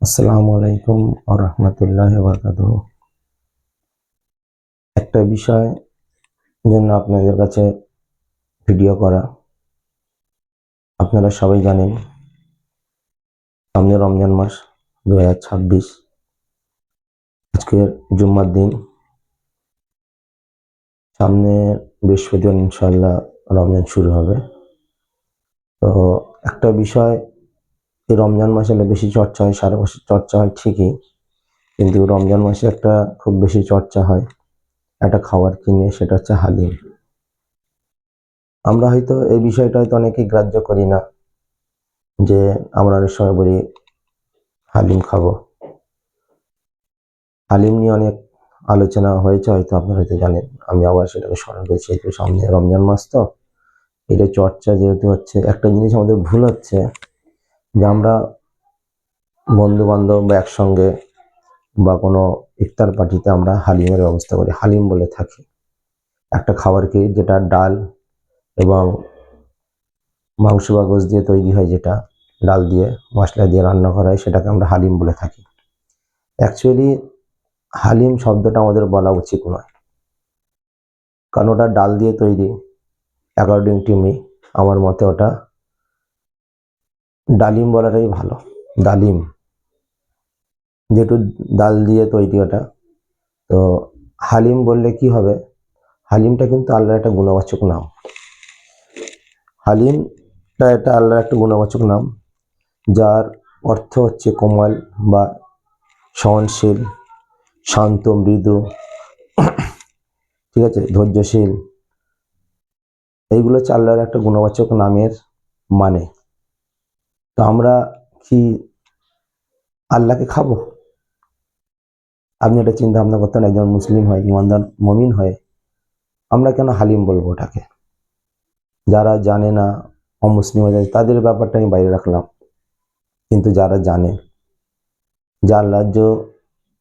আসসালামু আলাইকুম ওয়া রাহমাতুল্লাহি ওয়া বারাকাতুহু। একটা বিষয় জন্য আপনাদের কাছে ভিডিও করা। আপনারা সবাই জানেন সামনে রমজান মাস 2026। আজকে জুম্মার দিন, সামনে বৃহস্পতিবার ইনশাআল্লাহ রমজান শুরু হবে। তো একটা বিষয়, এই রমজান মাসে বেশি চর্চা হয়, সারা বছর চর্চা হয় ঠিকই, কিন্তু রমজান মাসে একটা খুব বেশি চর্চা হয় একটা খাবার কিনে, সেটা হচ্ছে হালিম। আমরা হয়তো এই বিষয়টা হয়তো অনেকেই গ্রাহ্য করি না, যে আমরা অনেক সময় বলি হালিম খাবো। হালিম নিয়ে অনেক আলোচনা হয়েছে, হয়তো আপনারা হয়তো জানেন। আমি আবার সেটাকে স্মরণ করেছি, একটু সামনে রমজান মাস, তো এটা চর্চা যেহেতু হচ্ছে। একটা জিনিস আমাদের ভুল হচ্ছে, যে আমরা বন্ধু বান্ধব বা একসঙ্গে বা কোনো ইফতার পার্টিতে আমরা হালিমের ব্যবস্থা করি, হালিম বলে থাকি একটা খাবারকে, যেটা ডাল এবং মাংস বা গোশ দিয়ে তৈরি হয়, যেটা ডাল দিয়ে মশলা দিয়ে রান্না করা হয়, সেটাকে আমরা হালিম বলে থাকি। অ্যাকচুয়ালি হালিম শব্দটা আমাদের বলা উচিত নয়, কারণ ওটা ডাল দিয়ে তৈরি। অ্যাকর্ডিং টু মি, আমার মতে ওটা ডালিম বলাটাই ভালো। ডালিম যেহেতু ডাল দিয়ে তৈরি ওটা, তো হালিম বললে কি হবে? হালিমটা কিন্তু আল্লাহর একটা গুণবাচক নাম। হালিমটা এটা আল্লাহর একটা গুণবাচক নাম, যার অর্থ হচ্ছে কোমল বা সহনশীল, শান্ত, মৃদু, ঠিক আছে, ধৈর্যশীল। এইগুলো হচ্ছে আল্লাহর একটা গুণবাচক নামের মানে। তো আমরা কি আল্লাহকে খাবো? আপনি এটা চিন্তা ভাবনা করতেন, একজন মুসলিম হয়, ইমানদার মমিন হয়ে আমরা কেন হালিম বলবো ওটাকে? যারা জানে না, অমুসলিম হয়ে যায়, তাদের ব্যাপারটা আমি বাইরে রাখলাম। কিন্তু যারা জানে যে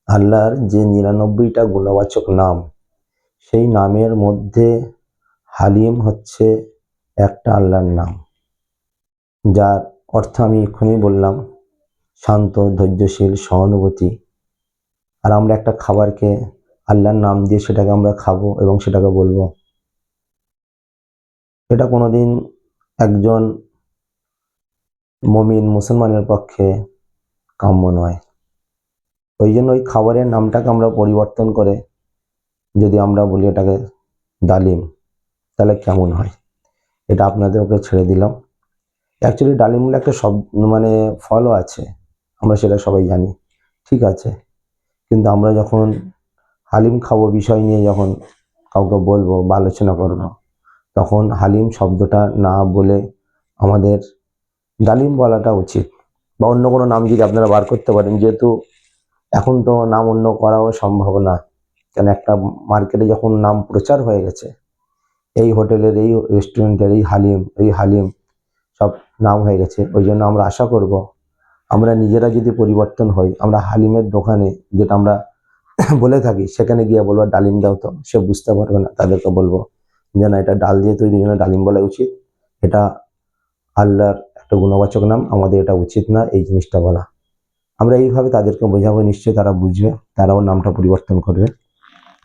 আল্লাহর যে 99টা গুণবাচক নাম, সেই নামের মধ্যে হালিম হচ্ছে একটা আল্লাহর নাম, যার অর্থ আমি এক্ষুনি বললাম, শান্ত, ধৈর্যশীল, সহানুভূতি। আর আমরা একটা খাবারকে আল্লাহর নাম দিয়ে সেটাকে আমরা খাবো এবং সেটাকে বলবো, এটা কোনোদিন একজন মমিন মুসলমানের পক্ষে কাম্য নয়। ওই জন্য ওই খাবারের নামটাকে আমরা পরিবর্তন করে যদি আমরা বলি এটাকে ডালিম, তাহলে কেমন হয়? এটা আপনাদের উপরে ছেড়ে দিলাম। অ্যাকচুয়ালি ডালিম বলে একটা মানে ফলও আছে, আমরা সেটা সবাই জানি, ঠিক আছে। কিন্তু আমরা যখন হালিম খাবো বিষয় নিয়ে যখন কাউকে বলবো বা আলোচনা করবো, তখন হালিম শব্দটা না বলে আমাদের ডালিম বলাটা উচিত। বা অন্য কোনো নাম যদি আপনারা বার করতে পারেন, যেহেতু এখন তো নাম অন্য করাও সম্ভব না, কেন একটা মার্কেটে যখন নাম প্রচার হয়ে গেছে, এই হোটেলের, এই রেস্টুরেন্টের এই হালিম সব নাম হয়ে গেছে। ওই জন্য আমরা আশা করব, আমরা নিজেরা যদি পরিবর্তন হই, আমরা হালিমের দোকানে যেটা আমরা বলে থাকি, সেখানে গিয়ে বলবো ডালিম দাও, তো সে বুঝতে পারবে না। তাদেরকে বলবো যে না, এটা ডাল দিয়ে তৈরি, জন্য ডালিম বলা উচিত, এটা আল্লাহর একটা গুণবাচক নাম, আমাদের এটা উচিত না এই জিনিসটা বলা। আমরা এইভাবে তাদেরকে বোঝাবো, নিশ্চয়ই তারা বুঝবে, তারাও নামটা পরিবর্তন করবে।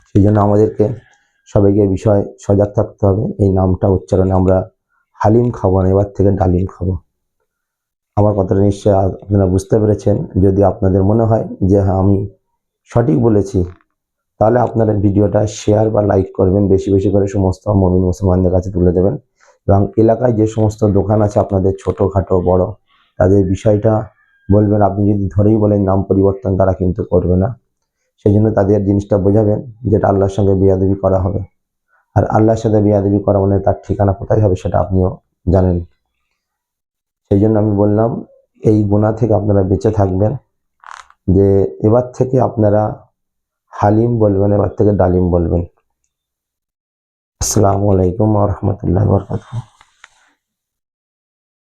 সেই জন্য আমাদেরকে সবাইকে বিষয় সজাগ থাকতে হবে। এই নামটা উচ্চারণে আমরা হালিম খাবো না, এবার থেকে ডালিম খাবো। আমার কথাটা নিশ্চয়ই আপনারা বুঝতে পেরেছেন। যদি আপনাদের মনে হয় যে হ্যাঁ আমি সঠিক বলেছি, তাহলে আপনারা ভিডিওটা শেয়ার বা লাইক করবেন, বেশি বেশি করে সমস্ত মুমিন মুসলমানদের কাছে তুলে দেবেন। এবং এলাকায় যে সমস্ত দোকান আছে আপনাদের, ছোটোখাটো বড়, তাদের বিষয়টা বলবেন। আপনি যদি ধরেই বলেন নাম পরিবর্তন, তারা কিন্তু করবে না। সেই জন্য তাদের জিনিসটা বোঝাবেন, যেটা আল্লাহর সঙ্গে বেয়াদবি করা হবে। আর আল্লাহর সাথে বেয়াদবি করা মানে তার ঠিকানা কোথায় হবে সেটা আপনিও জানেন। সেই জন্য আমি বললাম, এই গুনাহ থেকে আপনারা বেঁচে থাকবেন, যে এবার থেকে আপনারা হালিম বলবেন, এবার থেকে ডালিম বলবেন। আসসালামু আলাইকুম ওয়া রাহমাতুল্লাহি ওয়া বারাকাতুহু।